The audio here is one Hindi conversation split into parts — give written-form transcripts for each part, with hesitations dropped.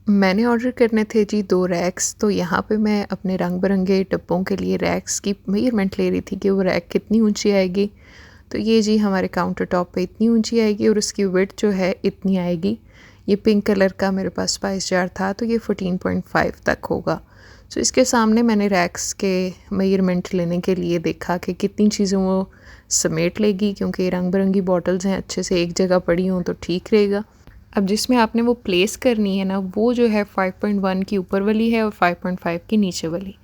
मैंने ऑर्डर करने थे जी 2 रैक्स, तो यहाँ पे मैं अपने रंग-बिरंगे डिब्बों के लिए रैक्स की मेज़रमेंट ले रही थी कि वो रैक कितनी ऊँची आएगी। तो ये जी हमारे काउंटर टॉप पे इतनी ऊँची आएगी और उसकी विड्थ जो है इतनी आएगी। ये पिंक कलर का मेरे पास स्पाइस जार था, तो ये 14.5 तक होगा। सो इसके सामने मैंने रैक्स के मेज़रमेंट लेने के लिए देखा कि कितनी चीज़ें वो समेट लेगी, क्योंकि रंग-बिरंगी बॉटल्स हैं, अच्छे से एक जगह पड़ी हों तो ठीक रहेगा। अब जिसमें आपने वो प्लेस करनी है ना, वो जो है 5.1 की ऊपर वाली है और 5.5 की नीचे वाली।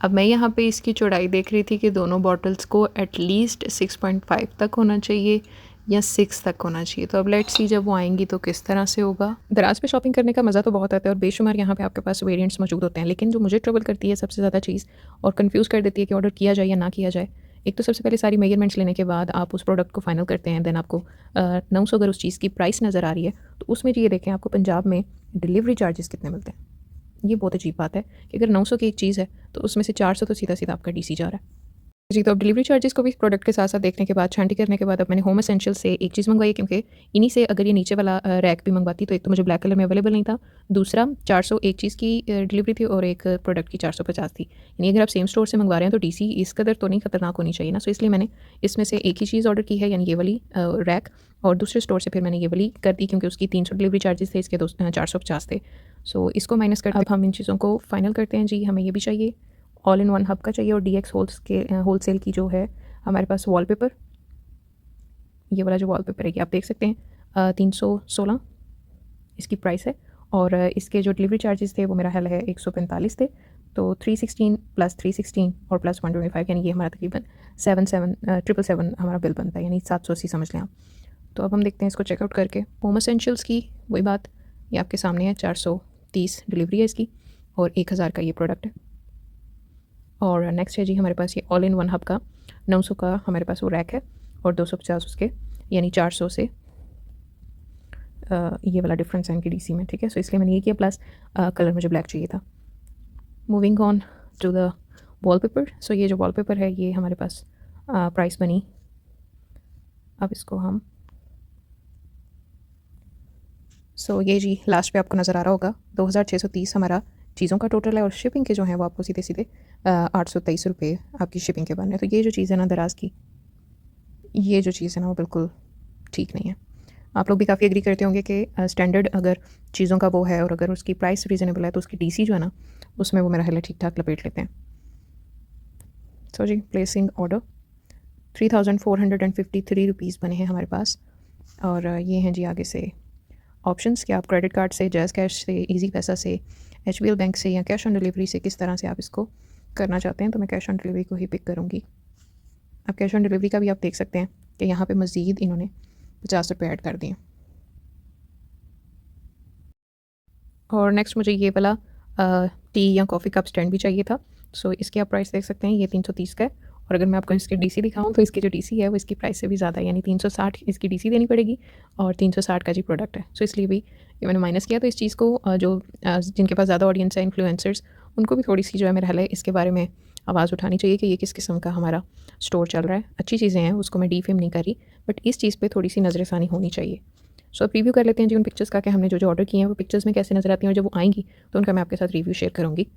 अब मैं यहाँ पे इसकी चौड़ाई देख रही थी कि दोनों बॉटल्स को एटलीस्ट 6.5 तक होना चाहिए या 6 तक होना चाहिए। तो अब लेट्स सी जब वो आएंगी तो किस तरह से होगा। दराज पे शॉपिंग करने का मज़ा तो बहुत आता है और बेशुमार यहाँ पे आपके पास वेरिएंट्स मौजूद होते हैं, लेकिन जो मुझे ट्रबल करती है सबसे ज़्यादा चीज़ और कंफ्यूज कर देती है कि ऑर्डर किया जाए या ना किया जाए। एक तो सबसे पहले सारी मेजरमेंट्स लेने के बाद आप उस प्रोडक्ट को फाइनल करते हैं, देन आपको 900 अगर उस चीज़ की प्राइस नज़र आ रही है तो उसमें ये देखें आपको पंजाब में डिलीवरी चार्जेस कितने मिलते हैं। ये बहुत अजीब बात है कि अगर 900 की एक चीज़ है तो उसमें से 400 तो सीधा-सीधा आपका डीसी जा रहा है। जी, तो अब डिलीवरी चार्जेस को भी प्रोडक्ट के साथ-साथ देखने के बाद, छांटी करने के बाद अब मैंने होम एसेंशियल से एक चीज़ मँगवाई, क्योंकि इन्हीं से अगर ये नीचे वाला रैक भी मँगवाती तो एक तो मुझे ब्लैक कलर में अवेलेबल नहीं था, दूसरा 400 एक चीज़ की डिलीवरी थी और एक प्रोडक्ट की 450 थी। यानी अगर आप सेम स्टोर से मँगवा रहे हैं तो डीसी इस कदर तो नहीं खतरनाक होनी चाहिए ना, सो इसलिए मैंने इसमें से एक ही चीज़ ऑर्डर की है, यानी ये वाली रैक, और दूसरे स्टोर से फिर मैंने ये वाली कर दी क्योंकि उसकी 300 डिलीवरी चार्जेस थे, इसके 450 थे। सो इसको माइनस करते अब हम इन चीज़ों को फाइनल करते हैं जी। हमें ये भी चाहिए, ऑल इन वन हब का चाहिए और डीएक्स होलसेल की जो है हमारे पास वॉलपेपर, ये वाला जो वॉलपेपर है ये आप देख सकते हैं 316 इसकी प्राइस है और इसके जो डिलीवरी चार्जेस थे वो मेरा ख्याल है 145 थे। तो 316 प्लस 316 और प्लस 125 यानी ये हमारा तकरीबन 777 हमारा बिल बनता है, यानी 780 समझ लें आप। तो अब हम देखते हैं इसको चेकआउट करके। होम एसेंशियल्स की वही बात, ये आपके सामने है, 430 डिलीवरी है इसकी और 1000 का ये प्रोडक्ट है। और नेक्स्ट है जी हमारे पास ये ऑल इन वन हब का 900 का हमारे पास वो रैक है और 250 उसके, यानी 400 से ये वाला डिफरेंस है इनकी डीसी में, ठीक है। सो इसलिए मैंने ये किया, प्लस कलर मुझे ब्लैक चाहिए था। Moving on to the wallpaper. So ये जो वॉलपेपर है ये हमारे पास प्राइस बनी, अब इसको हम ये जी लास्ट पे आपको नज़र आ रहा होगा 2630 हमारा चीज़ों का टोटल है और शिपिंग के जो हैं वो आपको सीधे सीधे 823 रुपये आपकी शिपिंग के बन रहे हैं। तो ये जो चीज़ है ना दराज की, ये जो चीज़ है ना वो बिल्कुल ठीक नहीं है। आप लोग भी काफ़ी एग्री करते होंगे कि स्टैंडर्ड अगर चीज़ों का वो है और अगर उसकी प्राइस रीज़नेबल है तो उसकी डीसी जो है ना उसमें वो मेरा ख्याल है ठीक ठाक लपेट लेते हैं। सो जी प्लेसिंग ऑर्डर 3453 रुपीज़ बने हैं हमारे पास और ये हैं जी आगे से ऑप्शंस कि आप क्रेडिट कार्ड से, जैज़ कैश से, इजी पैसा से, एचबीएल बैंक से या कैश ऑन डिलीवरी से किस तरह से आप इसको करना चाहते हैं। तो मैं कैश ऑन डिलीवरी को ही पिक करूँगी। अब कैश ऑन डिलीवरी का भी आप देख सकते हैं कि यहाँ पे मज़ीद इन्होंने 50 रुपये ऐड कर दिए। और नेक्स्ट मुझे ये वाला टी या कॉफ़ी कप स्टैंड भी चाहिए था। सो इसकी आप प्राइस देख सकते हैं, ये 330 का है और अगर मैं आपको इसकी डीसी दिखाऊँ तो इसकी जो डीसी है वो इसकी प्राइस से भी ज़्यादा है, यानी 360 इसकी डीसी देनी पड़ेगी और 360 का जी प्रोडक्ट है। सो इसलिए भी ये मैंने माइनस किया। तो इस चीज़ को जिनके पास ज़्यादा ऑडियंस है, इन्फ्लुएंसर्स, उनको भी थोड़ी सी जो है मेरा ख्याल है इसके बारे में आवाज़ उठानी चाहिए कि ये किस किस्म का हमारा स्टोर चल रहा है। अच्छी चीज़ें हैं, उसको मैं डीफेम नहीं कर रही, बट इस चीज़ पर थोड़ी सी नज़रसानी होनी चाहिए। सो अब रिव्यू कर लेते हैं जी उन पिक्चर्स का कि हमने जो ऑर्डर किए हैं वो पिक्चर्स में कैसे नज़र आती हैं और जब वो आएंगी तो उनका मैं आपके साथ रिव्यू शेयर करूँगी।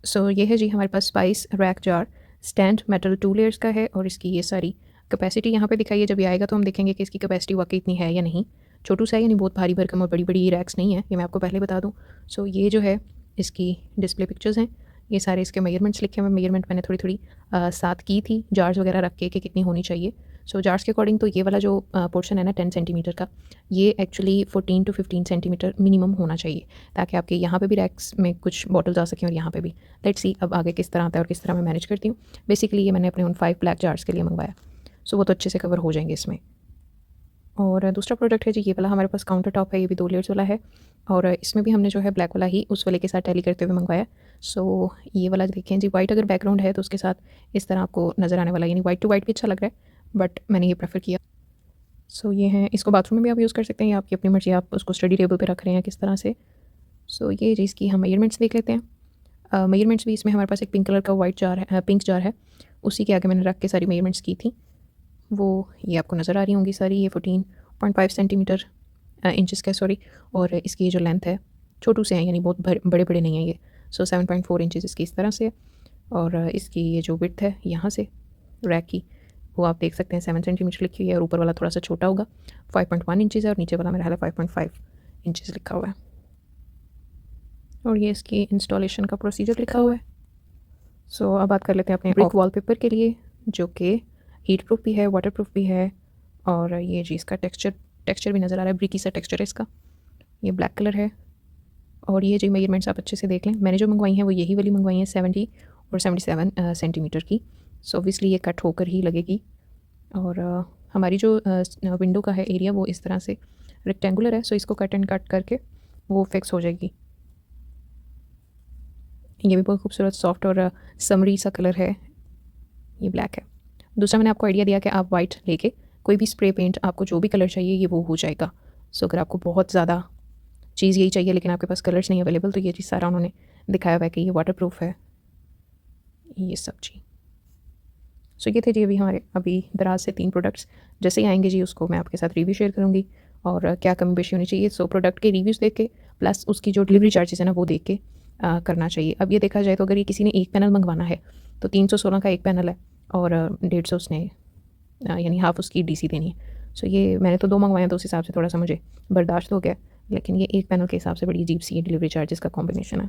सो ये है जी हमारे पास spice rack jar stand, metal 2 layers का है और इसकी ये सारी कैपेसिटी यहाँ पे दिखाई है। जब ये आएगा तो हम देखेंगे कि इसकी कैपेसिटी वाकई इतनी है या नहीं। छोटू सा है, यानी बहुत भारी भरकम और बड़ी बड़ी रैक्स नहीं है, ये मैं आपको पहले बता दूँ। सो ये जो है इसकी डिस्प्ले पिक्चर्स हैं, ये सारे इसके मेजरमेंट्स लिखे हुए। मेजरमेंट मैंने थोड़ी थोड़ी साथ की थी जार्स वगैरह रख के कि कितनी होनी चाहिए। सो जार्स के अकॉर्डिंग तो ये वाला जो पोर्शन है ना 10 सेंटीमीटर का, ये एक्चुअली 14 टू 15 सेंटीमीटर मिनिमम होना चाहिए ताकि आपके यहाँ पे भी रैक्स में कुछ बॉटल्स आ सकें और यहाँ पे भी। लेट्स सी अब आगे किस तरह आता है और किस तरह मैं मैनेज करती हूँ। बेसिकली ये मैंने अपने उन 5 ब्लैक जार्स के लिए मंगवाया, सो वो तो अच्छे से कवर हो जाएंगे इसमें। और दूसरा प्रोडक्ट है जी ये वाला, हमारे पास काउंटर टॉप है, ये भी 2 लेयर्स वाला है और इसमें भी हमने जो है ब्लैक वाला ही उस वाले के साथ टैली करते हुए मंगवाया। सो ये वाला देखें जी, वाइट अगर बैकग्राउंड है तो उसके साथ इस तरह आपको नज़र आने वाला, यानी वाइट टू वाइट भी अच्छा लग रहा है, बट मैंने ये प्रेफर किया। सो ये हैं, इसको बाथरूम में भी आप यूज़ कर सकते हैं या आपकी अपनी मर्ज़ी, आप उसको स्टडी टेबल पे रख रहे हैं किस तरह से। सो ये जी इसकी हम मेजरमेंट्स देख लेते हैं। मेजरमेंट्स भी इसमें हमारे पास एक पिंक कलर का वाइट जार है, पिंक जार है, उसी के आगे मैंने रख के सारी मेजरमेंट्स की थी। वो ये आपको नज़र आ रही होंगी सारी। ये 14.5 सेंटीमीटर इंचेस का, सॉरी, और इसकी जो लेंथ है छोटू से हैं, यानी बहुत बड़े बड़े नहीं हैं ये। सो 7.4 इंचज़ इसकी इस तरह से है। और इसकी ये जो विड्थ है यहाँ से रैक की, वो आप देख सकते हैं 7 सेंटीमीटर लिखी हुई है, और ऊपर वाला थोड़ा सा छोटा होगा 5.1 इंचज़ है, और नीचे वाला मेरा हाल 5.5 इंचज़ लिखा हुआ है। और ये इसकी इंस्टॉलेशन का प्रोसीजर लिखा हुआ है। सो अब बात कर लेते हैं अपने ब्रिक वॉलपेपर के लिए, जो कि हीट प्रूफ भी है, वाटर प्रूफ भी है। और ये जी इसका टेक्सचर भी नज़र आ रहा है, ब्रिकी सा टेक्सचर है इसका। ये ब्लैक कलर है। और ये जो मेजरमेंट्स आप अच्छे से देख लें, मैंने जो मंगवाई हैं वो यही वाली मंगवाई हैं 70 और 77 सेंटीमीटर की। सो ऑब्वियसली ये कट होकर ही लगेगी। और हमारी जो विंडो का है एरिया वो इस तरह से रेक्टेंगुलर है, सो इसको कट एंड कट करके वो फिक्स हो जाएगी। ये भी बहुत खूबसूरत सॉफ्ट और समरी सा कलर है, ये ब्लैक है। दूसरा मैंने आपको आइडिया दिया कि आप वाइट लेके कोई भी स्प्रे पेंट, आपको जो भी कलर चाहिए ये वो हो जाएगा। सो अगर आपको बहुत ज़्यादा चीज़ यही चाहिए लेकिन आपके पास कलर्स नहीं अवेलेबल, तो ये चीज़ सारा उन्होंने दिखाया हुआ है कि ये वाटर प्रूफ है, ये सब जी। सो ये थे जी अभी दराज से 3 प्रोडक्ट्स। जैसे ही आएंगे जी उसको मैं आपके साथ रिव्यू शेयर करूँगी और क्या कमी बेशी होनी चाहिए। सो प्रोडक्ट के रिव्यूज़ देख के प्लस उसकी जो डिलीवरी चार्जेस है ना वो देख के करना चाहिए। अब ये देखा जाए तो अगर ये किसी ने एक पैनल मंगवाना है तो 316 का एक पैनल है, और 150 उसने यानी हाफ़ उसकी डीसी देनी है। सो ये मैंने तो 2 मंगवाए हैं, तो उस हिसाब से थोड़ा सा मुझे बर्दाश्त हो गया, लेकिन ये एक पैनल के हिसाब से बड़ी अजीब सी डिलीवरी चार्जेस का कॉम्बिनेशन है।